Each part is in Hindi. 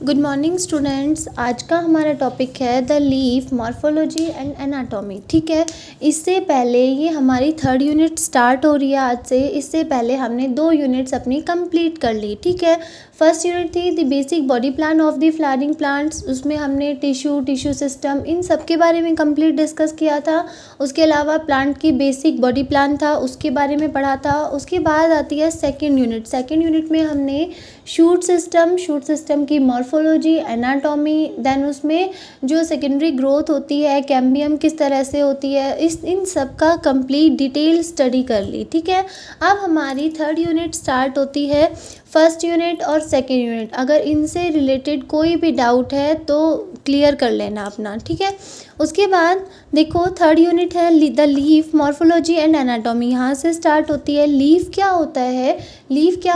Good morning students. आज का हमारा टॉपिक है the leaf morphology and anatomy. ठीक है, इससे पहले ये हमारी थर्ड यूनिट स्टार्ट हो रही है आज से। इससे पहले हमने 2 यूनिट्स अपनी कंप्लीट कर ली। ठीक है, फर्स्ट यूनिट थी the basic body plan of the flowering plants. उसमें हमने टिश्यू सिस्टम इन सब के बारे में कंप्लीट डिस्कस किया था। उसके अलावा प्लांट की बेसिक बॉडी प्लान था, उसके बारे में पढ़ा था। उसके बाद आती है सेकेंड यूनिट। सेकेंड यूनिट में हमने शूट सिस्टम की मॉर्फोलॉजी, एनाटॉमी, देन उसमें जो सेकेंडरी ग्रोथ होती है, कैम्बियम किस तरह से होती है, इन सब का कंप्लीट डिटेल स्टडी कर ली। ठीक है, अब हमारी थर्ड यूनिट स्टार्ट होती है। फर्स्ट यूनिट और सेकेंड यूनिट, अगर इनसे रिलेटेड कोई भी डाउट है तो क्लियर कर लेना अपना। ठीक है, उसके बाद देखो थर्ड यूनिट है the leaf morphology and anatomy. यहाँ से स्टार्ट होती है। लीफ क्या होता है? लीफ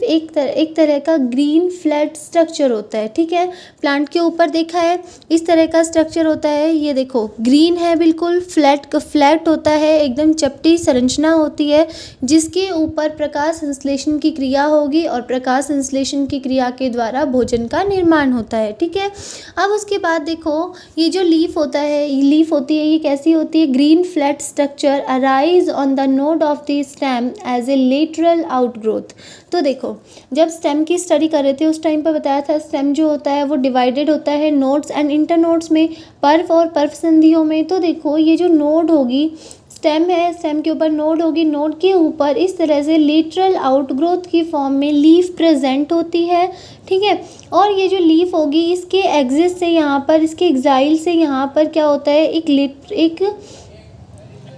एक तरह का ग्रीन फ्लैट स्ट्रक्चर होता है। ठीक है, प्लांट के ऊपर देखा है इस तरह का स्ट्रक्चर होता है। ये देखो ग्रीन है, बिल्कुल फ्लैट होता है, एकदम चपटी संरचना होती है जिसके ऊपर प्रकाश संश्लेषण की क्रिया होगी और प्रकाश संश्लेषण की क्रिया के द्वारा भोजन का निर्माण होता है। ठीक है, अब उसके बाद देखो ये जो लीफ होती है ये कैसी होती है? Green flat structure arise on the node of the stem as a lateral outgrowth. तो देखो जब स्टेम की स्टडी कर रहे थे उस टाइम पर बताया था स्टेम जो होता है वो डिवाइडेड होता है नोड्स एंड इंटरनोड्स में, पर्व और पर्व संधियों में। तो देखो ये जो नोड होगी, स्टेम है, स्टेम के ऊपर नोड होगी, नोड के ऊपर इस तरह से लेटरल आउटग्रोथ की फॉर्म में लीफ प्रेजेंट होती है। ठीक है, और ये जो लीफ होगी इसके एक्सिस से यहाँ पर, इसके एक्साइल से यहाँ पर क्या होता है, एक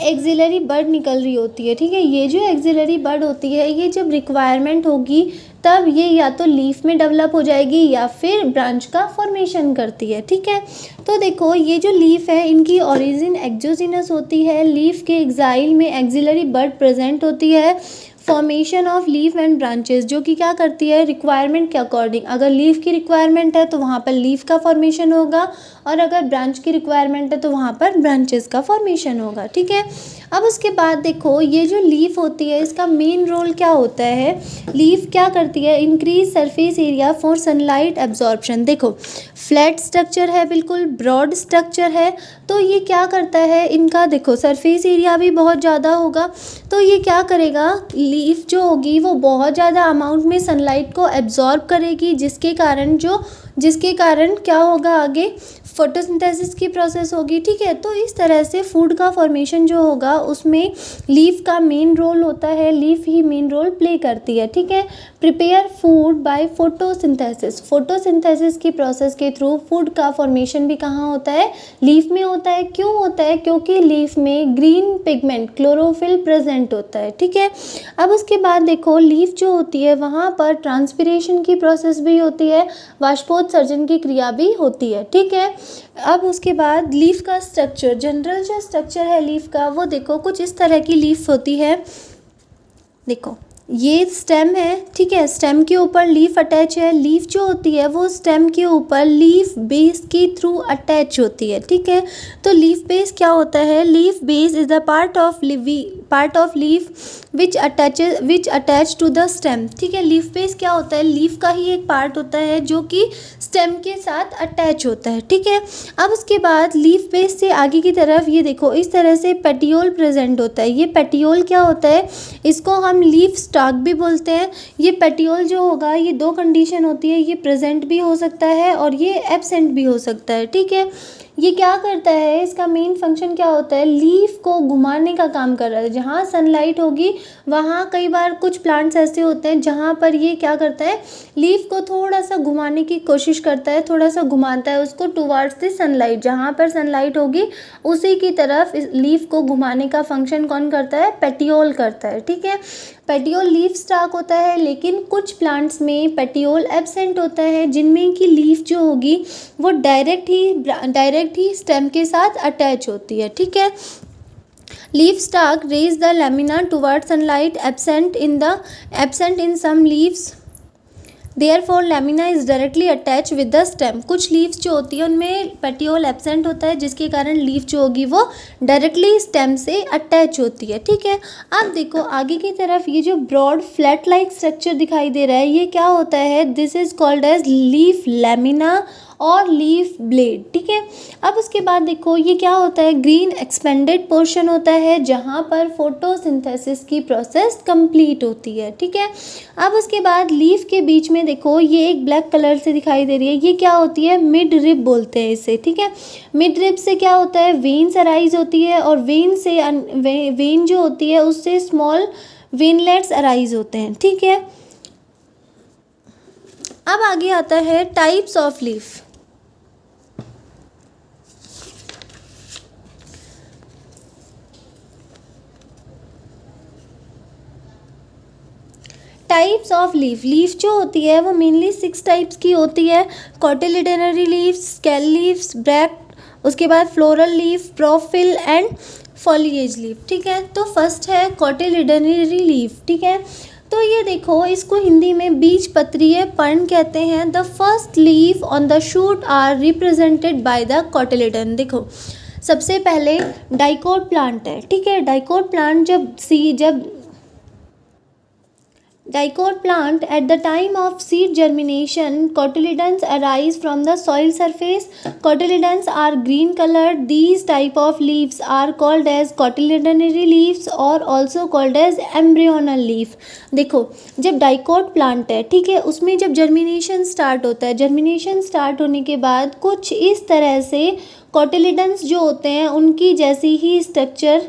एक्सिलरी बड निकल रही होती है। ठीक है, ये जो एक्सिलरी बड होती है ये जब रिक्वायरमेंट होगी तब ये या तो लीफ में डेवलप हो जाएगी या फिर ब्रांच का फॉर्मेशन करती है। ठीक है, तो देखो ये जो लीफ है इनकी ओरिजिन एक्सोजिनस होती है। लीफ के एक्साइल में एक्सिलरी बड प्रेजेंट होती है। Formation of leaf and branches जो कि क्या करती है, रिक्वायरमेंट के अकॉर्डिंग, अगर लीफ की रिक्वायरमेंट है तो वहाँ पर लीफ का फॉर्मेशन होगा और अगर ब्रांच की रिक्वायरमेंट है तो वहाँ पर ब्रांचेस का फॉर्मेशन होगा। ठीक है, अब उसके बाद देखो ये जो लीफ होती है इसका मेन रोल क्या होता है? लीफ क्या करती है? Increase surface area for sunlight absorption. देखो फ्लैट स्ट्रक्चर है, बिल्कुल ब्रॉड स्ट्रक्चर है, तो ये क्या करता है, इनका देखो सरफेस एरिया भी बहुत ज़्यादा होगा, तो ये क्या करेगा, लीफ जो होगी वो बहुत ज़्यादा अमाउंट में सनलाइट को एब्जॉर्ब करेगी जिसके कारण क्या होगा, आगे फोटोसिंथेसिस की प्रोसेस होगी। ठीक है, तो इस तरह से फूड का फॉर्मेशन जो होगा उसमें लीफ का मेन रोल होता है, लीफ ही मेन रोल प्ले करती है। ठीक है, प्रिपेयर फूड बाय फोटोसिंथेसिस की प्रोसेस के थ्रू फूड का फॉर्मेशन भी कहाँ होता है? लीफ में होता है। क्यों होता है? क्योंकि लीफ में ग्रीन पिगमेंट क्लोरोफिल प्रेजेंट होता है। ठीक है, अब उसके बाद देखो लीफ जो होती है वहाँ पर ट्रांसपिरेशन की प्रोसेस भी होती है, वाष्पोत्सर्जन की क्रिया भी होती है। ठीक है, अब उसके बाद लीफ का स्ट्रक्चर, जनरल जो स्ट्रक्चर है लीफ का वो देखो कुछ इस तरह की लीफ होती है। देखो ये स्टेम है। ठीक है, स्टेम के ऊपर लीफ अटैच है। लीफ जो होती है वो स्टेम के ऊपर लीफ बेस के थ्रू अटैच होती है। ठीक है, तो लीफ बेस क्या होता है? Leaf base is the part of leaf which attach to the stem. ठीक है, लीफ बेस क्या होता है? लीफ का ही एक पार्ट होता है जो कि स्टेम के साथ अटैच होता है। ठीक है, अब उसके बाद लीफ बेस से आगे की तरफ ये देखो इस तरह से पेटियोल प्रेजेंट होता है। ये पेटियोल क्या होता है? इसको हम लीफ स्टॉक भी बोलते हैं। ये पेटियोल जो होगा ये 2 कंडीशन होती है, ये प्रेजेंट भी हो सकता है और ये एब्सेंट भी हो सकता है। ठीक है, ये क्या करता है, इसका मेन फंक्शन क्या होता है? लीफ को घुमाने का काम कर रहा है। जहाँ सनलाइट होगी वहाँ कई बार कुछ प्लांट्स ऐसे होते हैं जहाँ पर ये क्या करता है, लीफ को थोड़ा सा घुमाने की कोशिश करता है, थोड़ा सा घुमाता है उसको टुवार्ड्स द सनलाइट। जहाँ पर सनलाइट होगी उसी की तरफ इस लीफ को घुमाने का फंक्शन कौन करता है? पेटियोल करता है। ठीक है, पेटियोल लीफ स्टॉक होता है, लेकिन कुछ प्लांट्स में पेटियोल एब्सेंट होता है जिनमें की लीफ जो होगी वो डायरेक्ट ही स्टेम के साथ अटैच होती है। ठीक है, leaf stalk raise the lamina toward sunlight, absent in some leaves. Therefore lamina is directly attach with the stem. कुछ लीव्स जो होती है उनमें पेटियोल एब्सेंट होता है, जिसके कारण लीफ जो होगी वो डायरेक्टली स्टेम से अटैच होती है। ठीक है, अब देखो आगे की तरफ ये जो ब्रॉड फ्लैट लाइक स्ट्रक्चर दिखाई दे रहा है, ये क्या होता है, this is called as leaf lamina और लीफ ब्लेड। ठीक है, अब उसके बाद देखो ये क्या होता है, ग्रीन एक्सपेंडेड पोर्शन होता है जहाँ पर फोटोसिंथेसिस की प्रोसेस कंप्लीट होती है। ठीक है, अब उसके बाद लीफ के बीच में देखो ये एक ब्लैक कलर से दिखाई दे रही है, ये क्या होती है, मिड रिब बोलते हैं इसे। ठीक है, मिड रिब से क्या होता है, वेन्स अराइज होती है और वेन से वेन जो होती है उससे स्मॉल वेनलेट्स अराइज होते हैं। ठीक है, अब आगे आता है types of leaf. Types of leaf, leaf जो होती है वो मेनली 6 टाइप्स की होती है। कॉटिलिडनरी लीव्स, स्केल लीव्स, ब्रैक्ट, उसके बाद floral leaf, propyl and foliage leaf. ठीक है, तो फर्स्ट है कॉटिलिडनरी लीफ। ठीक है, तो ये देखो इसको हिंदी में बीजपत्रीय पर्ण कहते हैं। The first leaf on the shoot are represented by the cotyledon. देखो सबसे पहले डाइकोट प्लांट है। ठीक है, डाइकोट प्लांट जब dicot plant at the time of seed germination, cotyledons arise from the soil surface. Cotyledons are green colored. These type of leaves are called as cotyledonary leaves or also called as embryonal leaf. देखो जब डाइकोट प्लांट है, ठीक है, उसमें जब जर्मिनेशन स्टार्ट होता है, जर्मिनेशन स्टार्ट होने के बाद कुछ इस तरह से कोटिलिडन्स जो होते हैं उनकी जैसी ही स्ट्रक्चर,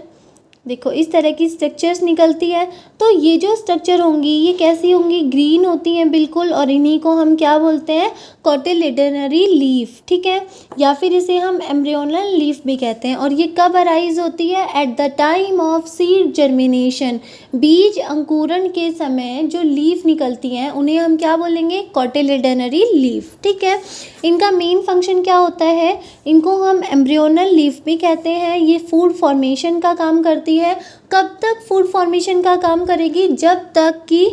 देखो इस तरह की स्ट्रक्चर्स निकलती है। तो ये जो स्ट्रक्चर होंगी ये कैसी होंगी, ग्रीन होती हैं बिल्कुल, और इन्हीं को हम क्या बोलते हैं, कॉटिलिडनरी लीफ। ठीक है, या फिर इसे हम एम्ब्रियोनल लीफ भी कहते हैं। और ये कब अराइज होती है, at the time of seed germination, बीज अंकुरण के समय जो लीफ निकलती हैं उन्हें हम क्या बोलेंगे, कॉटिलिडनरी लीफ। ठीक है, इनका मेन फंक्शन क्या होता है, इनको हम एम्ब्रियोनल लीफ भी कहते हैं। ये फूड फॉर्मेशन का काम करती है। कब तक फूड फॉर्मेशन का काम करेगी, जब तक कि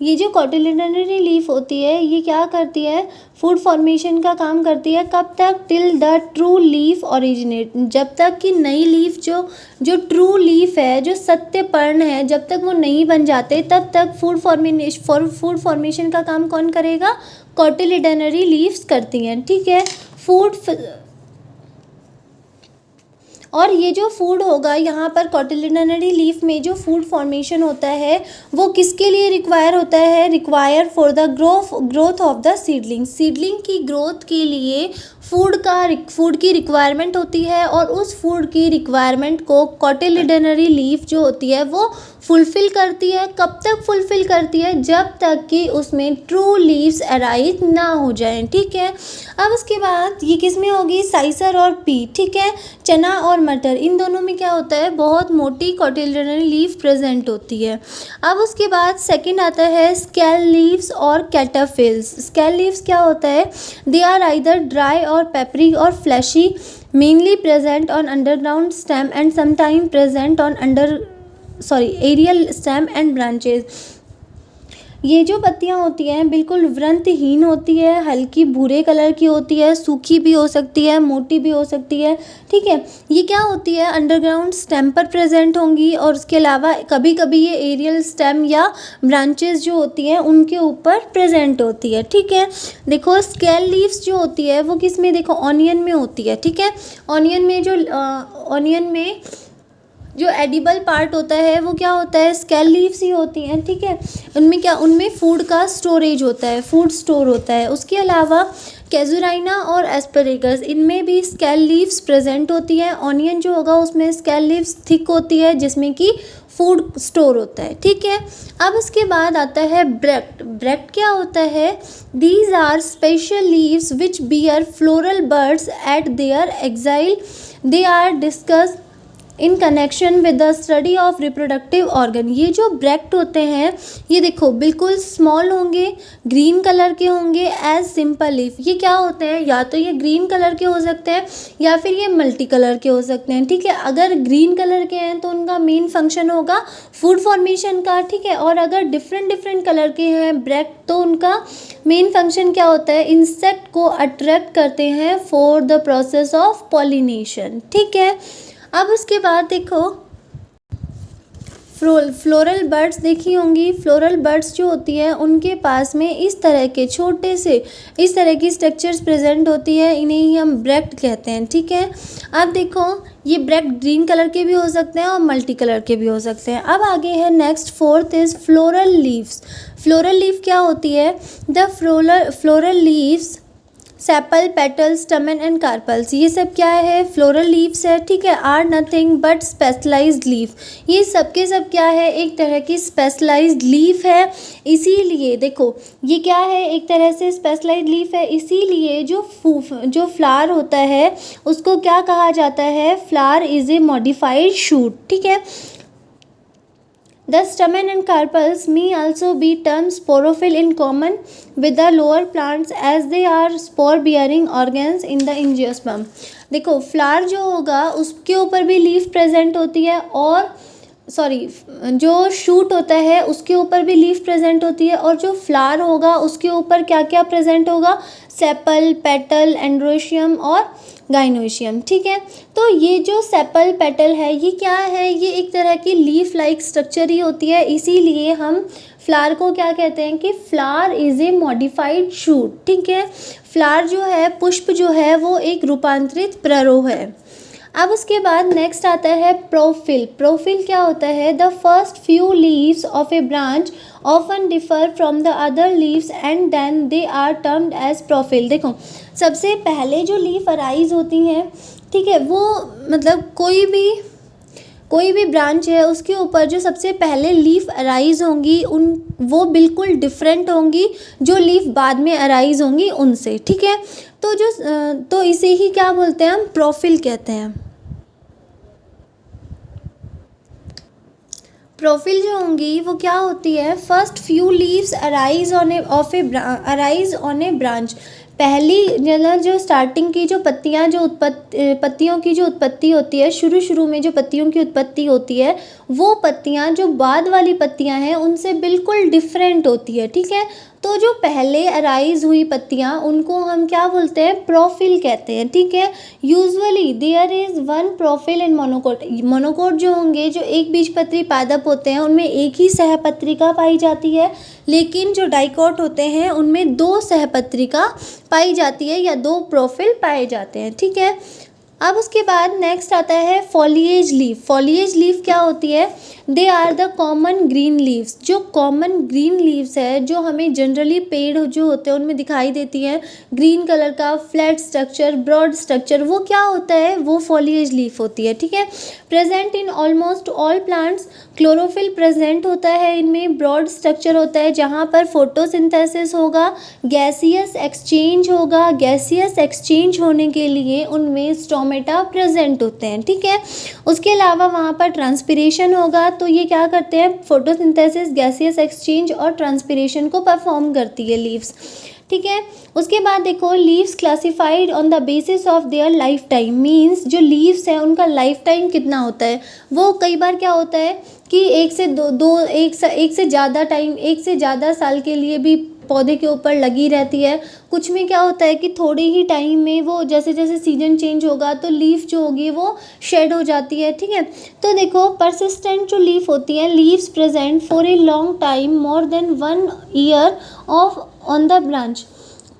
ये जो कॉटिलिडनरी लीफ होती है ये क्या करती है, फूड फॉर्मेशन का काम करती है। कब तक, till the true leaf originate, जब तक कि नई लीफ जो ट्रू लीफ है, जो सत्य पर्ण है, जब तक वो नहीं बन जाते तब तक फूड फॉर्मेशन का काम कौन करेगा, कॉटिलिडनरी लीव्स करती हैं। ठीक है, और ये जो फूड होगा यहाँ पर कॉटिलिडनरी लीफ में जो फूड फॉर्मेशन होता है वो किसके लिए रिक्वायर होता है, require for the growth of the seedling. Seedling की ग्रोथ के लिए फूड की रिक्वायरमेंट होती है और उस फूड की रिक्वायरमेंट को कॉटिलिडनरी लीफ जो होती है वो फुलफ़िल करती है। कब तक फुलफ़िल करती है, जब तक कि उसमें ट्रू लीव्स अराइज ना हो जाएं। ठीक है, अब उसके बाद ये किस में होगी, साइसर और पी। ठीक है, चना और मटर, इन दोनों में क्या होता है, बहुत मोटी कॉटिलिडनरी लीफ प्रेजेंट होती है। अब उसके बाद सेकंड आता है स्केल लीव्स और कैटाफिल्स। स्केल लीव्स क्या होता है, दे आर आइदर ड्राई और पेपरी और fleshy, mainly present on underground stem and sometime present on aerial stem and branches. ये जो पत्तियाँ होती हैं बिल्कुल वृंतहीन होती है, हल्की भूरे कलर की होती है, सूखी भी हो सकती है, मोटी भी हो सकती है। ठीक है, ये क्या होती है, अंडरग्राउंड स्टेम पर प्रेजेंट होंगी और उसके अलावा कभी कभी ये एरियल स्टेम या ब्रांचेस जो होती हैं उनके ऊपर प्रेजेंट होती है। ठीक है, देखो स्केल लीव्स जो होती है वो किस में, देखो ऑनियन में होती है। ठीक है, ऑनियन में जो एडिबल पार्ट होता है वो क्या होता है, स्केल लीव्स ही होती हैं। ठीक है, उनमें फूड का स्टोरेज होता है, फूड स्टोर होता है। उसके अलावा कैजुराइना और एस्परेगस, इनमें भी स्केल लीव्स प्रेजेंट होती है। ऑनियन जो होगा उसमें स्केल लीव्स थिक होती है जिसमें कि फूड स्टोर होता है। ठीक है, अब उसके बाद आता है ब्रेक्ट। ब्रेक्ट क्या होता है, these are special leaves which bear floral buds at their axil. They are discussed in connection with the study of reproductive organ. ये जो ब्रैक्ट होते हैं ये देखो बिल्कुल स्मॉल होंगे, ग्रीन कलर के होंगे एज सिंपल लीफ। ये क्या होते हैं, या तो ये ग्रीन कलर के हो सकते हैं या फिर ये मल्टी कलर के हो सकते हैं, ठीक है। अगर ग्रीन कलर के हैं तो उनका मेन फंक्शन होगा फूड फॉर्मेशन का, ठीक है। और अगर डिफरेंट डिफरेंट कलर के हैं ब्रैक्ट तो उनका मेन फंक्शन क्या होता है, इंसेक्ट को अट्रैक्ट करते हैं for the process of pollination, ठीक है। अब उसके बाद देखो फ्लोरल बर्ड्स देखी होंगी। फ्लोरल बर्ड्स जो होती है उनके पास में इस तरह के छोटे से इस तरह की स्ट्रक्चर्स प्रेजेंट होती है, इन्हें ही हम ब्रैक्ट कहते हैं, ठीक है। अब देखो ये ब्रैक्ट ग्रीन कलर के भी हो सकते हैं और मल्टी कलर के भी हो सकते हैं। अब आगे है next fourth is floral leaves. Floral leaf क्या होती है, the floral leaves sepal, petal, stamen and carpels, ये सब क्या है, फ्लोरल लीव्स है, ठीक है। Are nothing but specialised leaf. ये सब के सब क्या है, एक तरह की स्पेशलाइज्ड लीफ है। इसीलिए देखो ये क्या है, एक तरह से स्पेशलाइज्ड लीफ है। इसीलिए जो फ्लावर होता है उसको क्या कहा जाता है, flower is a modified shoot, ठीक है। The stamen and carpels may also be termed sporophyll in common with the lower plants as they are spore-bearing organs in the angiosperm। देखो फ्लावर जो होगा उसके ऊपर भी लीफ प्रेजेंट होती है और जो शूट होता है उसके ऊपर भी लीफ प्रेजेंट होती है, और जो फ्लावर होगा उसके ऊपर क्या क्या प्रेजेंट होगा, सेपल, पेटल, एंड्रोशियम और गाइनोशियम, ठीक है। तो ये जो सेपल पेटल है ये क्या है, ये एक तरह की लीफ लाइक स्ट्रक्चर ही होती है। इसीलिए हम फ्लावर को क्या कहते हैं कि flower is a modified shoot, ठीक है। फ्लावर जो है, पुष्प जो है वो एक रूपांतरित प्ररोह है। अब उसके बाद नेक्स्ट आता है प्रोफिल। प्रोफिल क्या होता है, the first few leaves of a branch often differ from the other leaves and then they are termed as prophyll. देखो सबसे पहले जो लीफ अराइज होती हैं, ठीक है, वो मतलब कोई भी ब्रांच है उसके ऊपर जो सबसे पहले लीफ अराइज होंगी वो बिल्कुल डिफरेंट होंगी जो लीफ बाद में अराइज होंगी उनसे, ठीक है। तो इसे ही क्या बोलते हैं, हम प्रोफिल कहते हैं। प्रोफिल जो होंगी वो क्या होती है, first few leaves arise on A branch. पहली जो स्टार्टिंग की जो पत्तियों की जो उत्पत्ति होती है, शुरू में जो पत्तियों की उत्पत्ति होती है वो पत्तियां जो बाद वाली पत्तियां हैं उनसे बिल्कुल डिफरेंट होती है, ठीक है। तो जो पहले अराइज हुई पत्तियां उनको हम क्या बोलते हैं, प्रोफिल कहते हैं, ठीक है। Usually there is one prophyll in monocot. Monocot जो होंगे, जो एक बीजपत्री पादप होते हैं उनमें एक ही सहपत्रिका पाई जाती है, लेकिन जो डाइकोट होते हैं उनमें दो सहपत्रिका पाई जाती है या दो प्रोफिल पाए जाते हैं, ठीक है। अब उसके बाद नेक्स्ट आता है फॉलिएज लीफ। फॉलिएज लीफ क्या होती है, they are the common green leaves. जो कॉमन ग्रीन लीव्स है जो हमें जनरली पेड़ जो होते हैं उनमें दिखाई देती हैं, ग्रीन कलर का फ्लैट स्ट्रक्चर, ब्रॉड स्ट्रक्चर, वो क्या होता है, वो फॉलिएज लीफ होती है, ठीक है। Present in almost all plants. Chlorophyll present होता है इनमें, ब्रॉड स्ट्रक्चर होता है जहाँ पर फोटोसिंथेसिस होगा, गैसियस एक्सचेंज होगा। गैसियस एक्सचेंज होने के लिए उनमें स्टोमेटा प्रेजेंट होते हैं, ठीक है। उसके अलावा वहाँ पर ट्रांसपिरेशन होगा, तो ये क्या करते हैं, फोटोसिंथेसिस, गैसियस एक्सचेंज और ट्रांसपिरेशन को परफॉर्म करती है लीव्स, ठीक है। उसके बाद देखो leaves classified on the basis of their life time. Means जो लीव्स है उनका लाइफ टाइम कितना होता है, वो कई बार क्या होता है कि एक से ज़्यादा साल के लिए भी पौधे के ऊपर लगी रहती है। कुछ में क्या होता है कि थोड़े ही टाइम में वो जैसे जैसे सीजन चेंज होगा तो लीफ जो होगी वो शेड हो जाती है, ठीक है। तो देखो परसिस्टेंट जो लीफ होती है, leaves present for a long time more than 1 year of on the branch.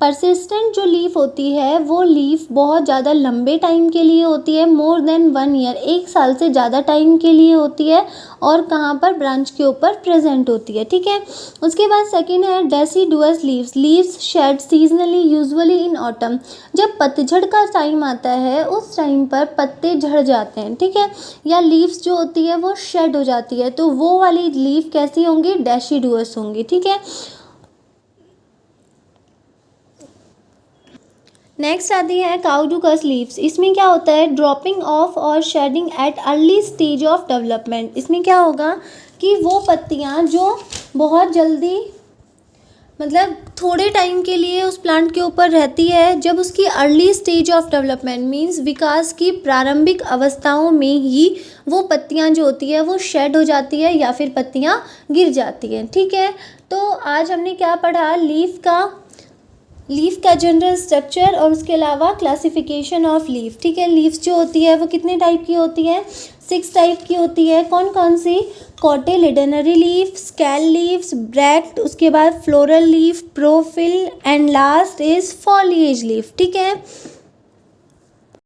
Persistent जो लीफ होती है वो लीफ बहुत ज़्यादा लंबे टाइम के लिए होती है, मोर देन 1 ईयर, 1 साल से ज़्यादा टाइम के लिए होती है, और कहाँ पर, ब्रांच के ऊपर प्रेजेंट होती है, ठीक है। उसके बाद सेकंड है deciduous leaves. Leaves shed seasonally usually in autumn. जब पतझड़ का टाइम आता है उस टाइम पर पत्ते झड़ जाते हैं, ठीक है, या लीव्स जो होती है वो शेड हो जाती है, तो वो वाली लीफ कैसी होंगी, डेसिडुअस होंगी, ठीक है। नेक्स्ट आती है काउडूकस लीव्स। इसमें क्या होता है, ड्रॉपिंग ऑफ और shedding at early stage of development. इसमें क्या होगा कि वो पत्तियां जो बहुत जल्दी मतलब थोड़े टाइम के लिए उस प्लांट के ऊपर रहती है, जब उसकी early stage of development means विकास की प्रारंभिक अवस्थाओं में ही वो पत्तियां जो होती है वो शेड हो जाती है या फिर पत्तियां गिर जाती हैं। ठीक है, तो आज हमने क्या पढ़ा, लीफ का जनरल स्ट्रक्चर और उसके अलावा क्लासिफिकेशन ऑफ लीफ। ठीक है, लीव्स जो होती है वो कितने टाइप की होती है, 6 टाइप की होती है। कौन कौन सी, कॉटिलिडनरी लीफ, स्केल लीव्स, ब्रैक्ट, उसके बाद floral leaf, propyl and last is foliage leaf. ठीक है,